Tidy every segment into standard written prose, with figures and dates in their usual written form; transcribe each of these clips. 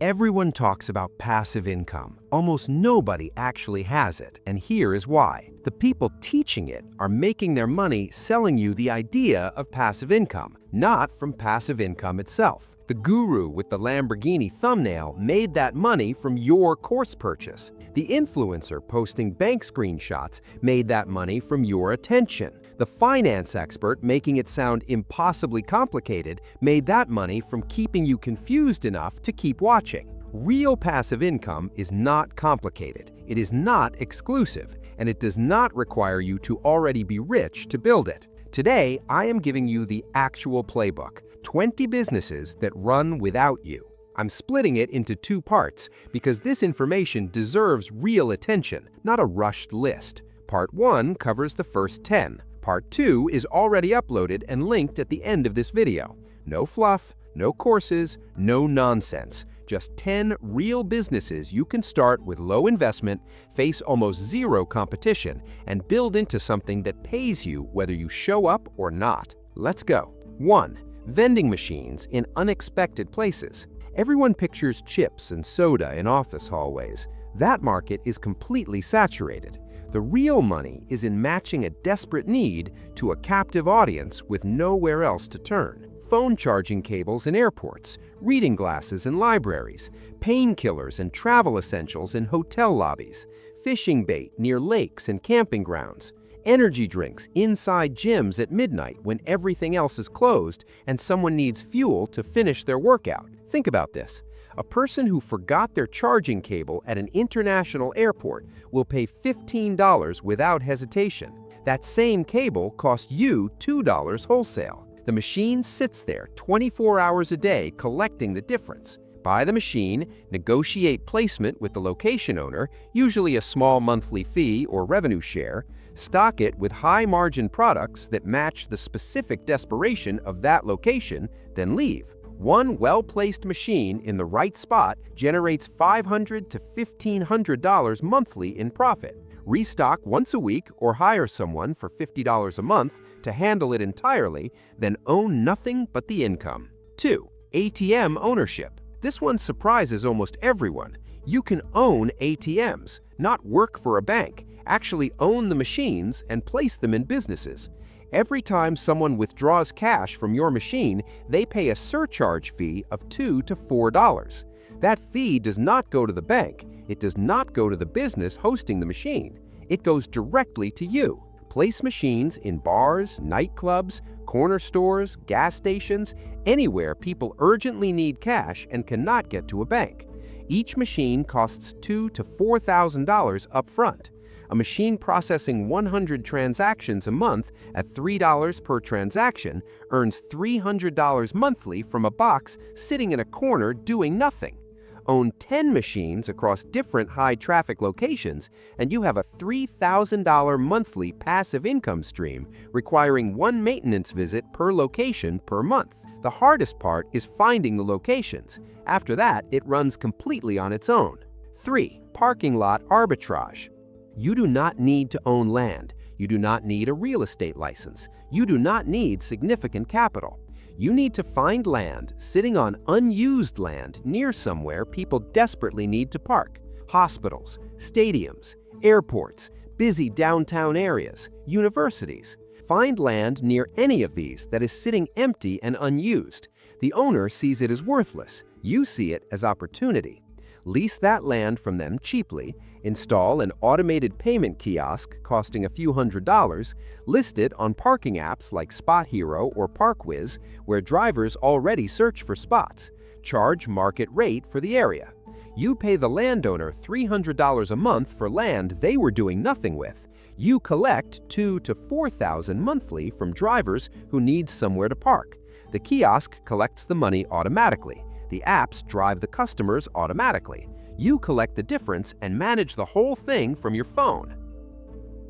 Everyone talks about passive income. Almost nobody actually has it, and here is why. The people teaching it are making their money selling you the idea of passive income, not from passive income itself. The guru with the Lamborghini thumbnail made that money from your course purchase. The influencer posting bank screenshots made that money from your attention. The finance expert making it sound impossibly complicated made that money from keeping you confused enough to keep watching. Real passive income is not complicated, it is not exclusive, and it does not require you to already be rich to build it. Today, I am giving you the actual playbook, 20 businesses that run without you. I'm splitting it into two parts because this information deserves real attention, not a rushed list. Part 1 covers the first 10. Part 2 is already uploaded and linked at the end of this video. No fluff, no courses, no nonsense. Just 10 real businesses you can start with low investment, face almost zero competition, and build into something that pays you whether you show up or not. Let's go. 1. Vending machines in unexpected places. Everyone pictures chips and soda in office hallways. That market is completely saturated. The real money is in matching a desperate need to a captive audience with nowhere else to turn. Phone charging cables in airports, reading glasses in libraries, painkillers and travel essentials in hotel lobbies, fishing bait near lakes and camping grounds, energy drinks inside gyms at midnight when everything else is closed and someone needs fuel to finish their workout. Think about this. A person who forgot their charging cable at an international airport will pay $15 without hesitation. That same cable costs you $2 wholesale. The machine sits there 24 hours a day collecting the difference. Buy the machine, negotiate placement with the location owner, usually a small monthly fee or revenue share, stock it with high-margin products that match the specific desperation of that location, then leave. One well-placed machine in the right spot generates $500 to $1,500 monthly in profit. Restock once a week or hire someone for $50 a month to handle it entirely, then own nothing but the income. 2. ATM ownership. This one surprises almost everyone. You can own ATMs, not work for a bank, actually own the machines and place them in businesses. Every time someone withdraws cash from your machine, they pay a surcharge fee of $2 to $4. That fee does not go to the bank. It does not go to the business hosting the machine. It goes directly to you. Place machines in bars, nightclubs, corner stores, gas stations, anywhere people urgently need cash and cannot get to a bank. Each machine costs $2,000 to $4,000 up front. A machine processing 100 transactions a month at $3 per transaction earns $300 monthly from a box sitting in a corner doing nothing. Own 10 machines across different high-traffic locations, and you have a $3,000 monthly passive income stream requiring one maintenance visit per location per month. The hardest part is finding the locations. After that, it runs completely on its own. 3. Parking lot arbitrage. You do not need to own land. You do not need a real estate license. You do not need significant capital. You need to find land sitting on unused land near somewhere people desperately need to park. Hospitals, stadiums, airports, busy downtown areas, universities. Find land near any of these that is sitting empty and unused. The owner sees it as worthless. You see it as opportunity. Lease that land from them cheaply, install an automated payment kiosk costing a few $100s, list it on parking apps like Spot Hero or ParkWiz, where drivers already search for spots. Charge market rate for the area. You pay the landowner $300 a month for land they were doing nothing with. You collect $2,000 to $4,000 monthly from drivers who need somewhere to park. The kiosk collects the money automatically. The apps drive the customers automatically. You collect the difference and manage the whole thing from your phone.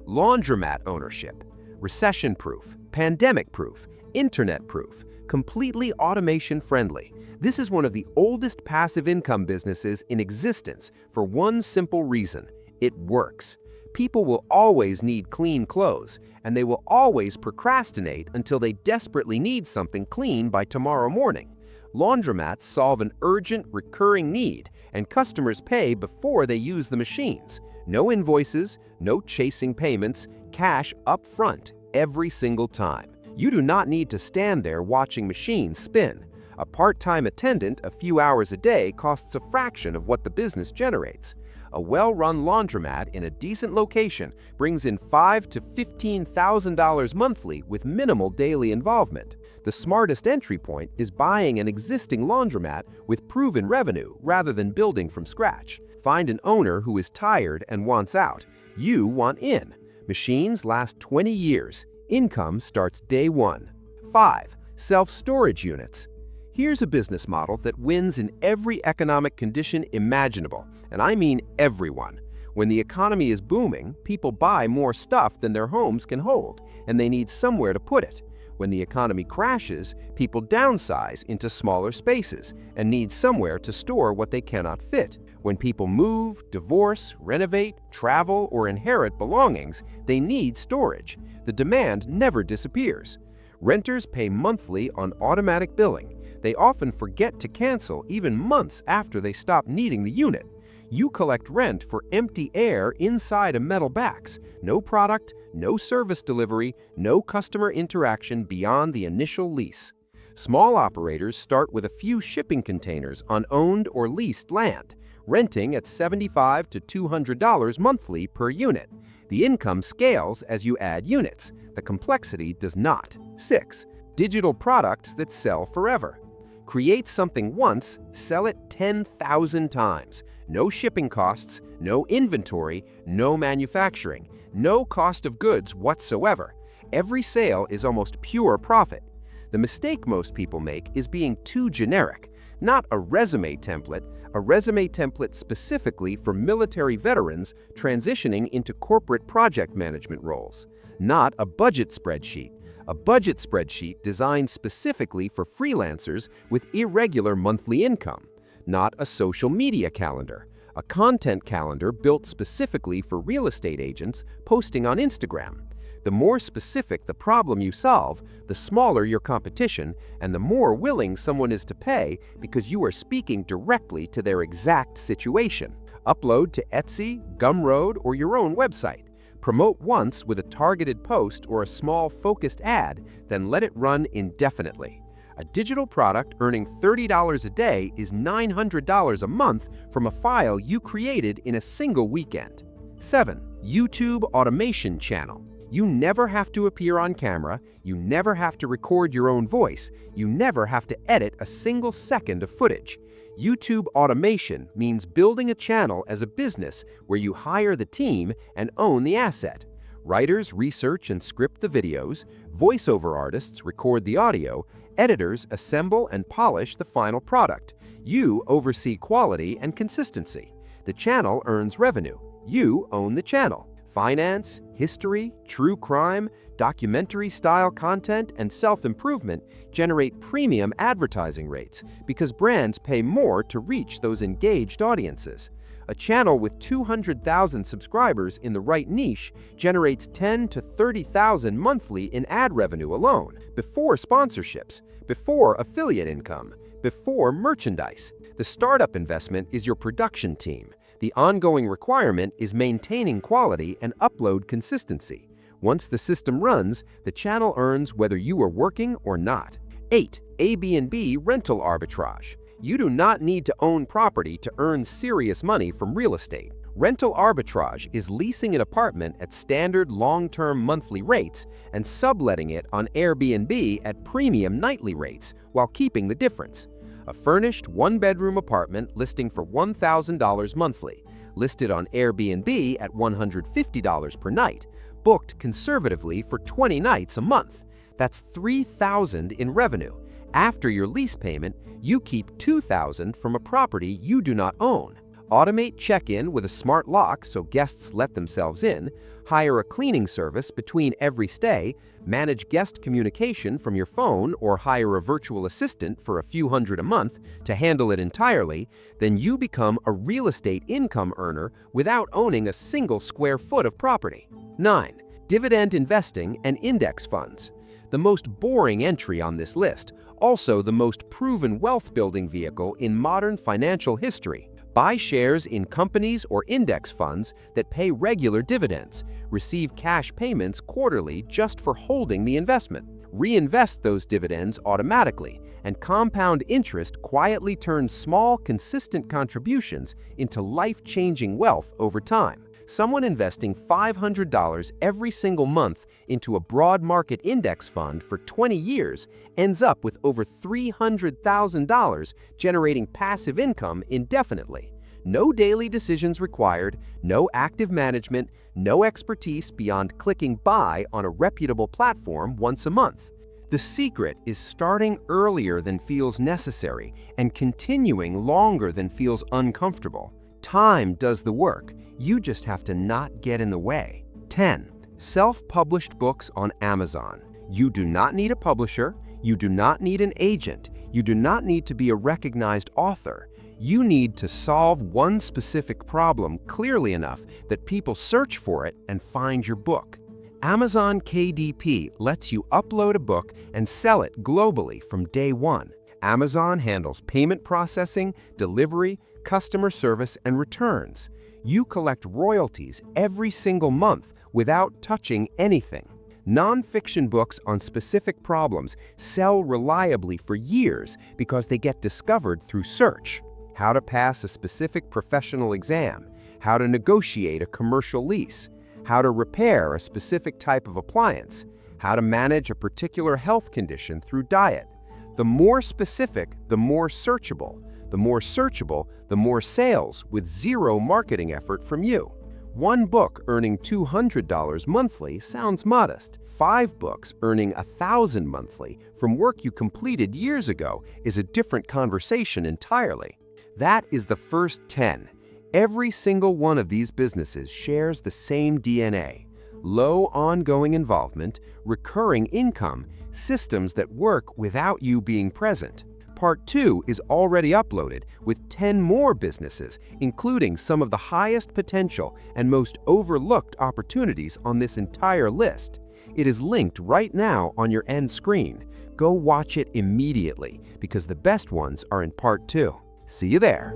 Laundromat ownership. Recession-proof, pandemic-proof, internet-proof, completely automation-friendly. This is one of the oldest passive income businesses in existence for one simple reason: it works. People will always need clean clothes, and they will always procrastinate until they desperately need something clean by tomorrow morning. Laundromats solve an urgent, recurring need, and customers pay before they use the machines. No invoices, no chasing payments, cash up front every single time. You do not need to stand there watching machines spin. A part-time attendant a few hours a day costs a fraction of what the business generates. A well-run laundromat in a decent location brings in $5,000 to $15,000 monthly with minimal daily involvement. The smartest entry point is buying an existing laundromat with proven revenue rather than building from scratch. Find an owner who is tired and wants out. You want in. Machines last 20 years. Income starts day one. 5. Self-storage units. Here's a business model that wins in every economic condition imaginable, and I mean everyone. When the economy is booming, people buy more stuff than their homes can hold, and they need somewhere to put it. When the economy crashes, people downsize into smaller spaces and need somewhere to store what they cannot fit. When people move, divorce, renovate, travel, or inherit belongings, they need storage. The demand never disappears. Renters pay monthly on automatic billing. They often forget to cancel even months after they stop needing the unit. You collect rent for empty air inside a metal box. No product, no service delivery, no customer interaction beyond the initial lease. Small operators start with a few shipping containers on owned or leased land, renting at $75 to $200 monthly per unit. The income scales as you add units. The complexity does not. 6. Digital products that sell forever. Create something once, sell it 10,000 times. No shipping costs, no inventory, no manufacturing, no cost of goods whatsoever. Every sale is almost pure profit. The mistake most people make is being too generic. Not a resume template specifically for military veterans transitioning into corporate project management roles. Not a budget spreadsheet designed specifically for freelancers with irregular monthly income. Not a social media calendar, a content calendar built specifically for real estate agents posting on Instagram. The more specific the problem you solve, the smaller your competition and the more willing someone is to pay because you are speaking directly to their exact situation. Upload to Etsy, Gumroad, or your own website. Promote once with a targeted post or a small focused ad, then let it run indefinitely. A digital product earning $30 a day is $900 a month from a file you created in a single weekend. 7. YouTube automation channel. You never have to appear on camera, you never have to record your own voice, you never have to edit a single second of footage. YouTube automation means building a channel as a business where you hire the team and own the asset. Writers research and script the videos, voiceover artists record the audio, editors assemble and polish the final product. You oversee quality and consistency. The channel earns revenue. You own the channel. Finance, history, true crime, documentary-style content, and self-improvement generate premium advertising rates because brands pay more to reach those engaged audiences. A channel with 200,000 subscribers in the right niche generates $10,000 to $30,000 monthly in ad revenue alone, before sponsorships, before affiliate income, before merchandise. The startup investment is your production team. The ongoing requirement is maintaining quality and upload consistency. Once the system runs, the channel earns whether you are working or not. 8. Airbnb rental arbitrage. You do not need to own property to earn serious money from real estate. Rental arbitrage is leasing an apartment at standard long-term monthly rates and subletting it on Airbnb at premium nightly rates while keeping the difference. A furnished one-bedroom apartment listing for $1,000 monthly, listed on Airbnb at $150 per night, booked conservatively for 20 nights a month. That's $3,000 in revenue. After your lease payment, you keep $2,000 from a property you do not own. Automate check-in with a smart lock so guests let themselves in, hire a cleaning service between every stay, manage guest communication from your phone or hire a virtual assistant for a few hundred a month to handle it entirely, then you become a real estate income earner without owning a single square foot of property. 9. Dividend investing and index funds. The most boring entry on this list, also the most proven wealth-building vehicle in modern financial history. Buy shares in companies or index funds that pay regular dividends, receive cash payments quarterly just for holding the investment. Reinvest those dividends automatically, and compound interest quietly turns small, consistent contributions into life-changing wealth over time. Someone investing $500 every single month into a broad market index fund for 20 years ends up with over $300,000 generating passive income indefinitely. No daily decisions required, no active management, no expertise beyond clicking buy on a reputable platform once a month. The secret is starting earlier than feels necessary and continuing longer than feels uncomfortable. Time does the work. You just have to not get in the way. 10. Self-published books on Amazon. You do not need a publisher. You do not need an agent. You do not need to be a recognized author. You need to solve one specific problem clearly enough that people search for it and find your book. Amazon KDP lets you upload a book and sell it globally from day one. Amazon handles payment processing, delivery, customer service, and returns. You collect royalties every single month without touching anything. Non-fiction books on specific problems sell reliably for years because they get discovered through search. How to pass a specific professional exam, how to negotiate a commercial lease, how to repair a specific type of appliance, how to manage a particular health condition through diet. The more specific, the more searchable. The more searchable, the more sales with zero marketing effort from you. One book earning $200 monthly sounds modest. 5 books earning $1,000 monthly from work you completed years ago is a different conversation entirely. That is the first 10. Every single one of these businesses shares the same DNA. Low ongoing involvement, recurring income, systems that work without you being present. Part 2 is already uploaded with 10 more businesses, including some of the highest potential and most overlooked opportunities on this entire list. It is linked right now on your end screen. Go watch it immediately because the best ones are in Part 2. See you there.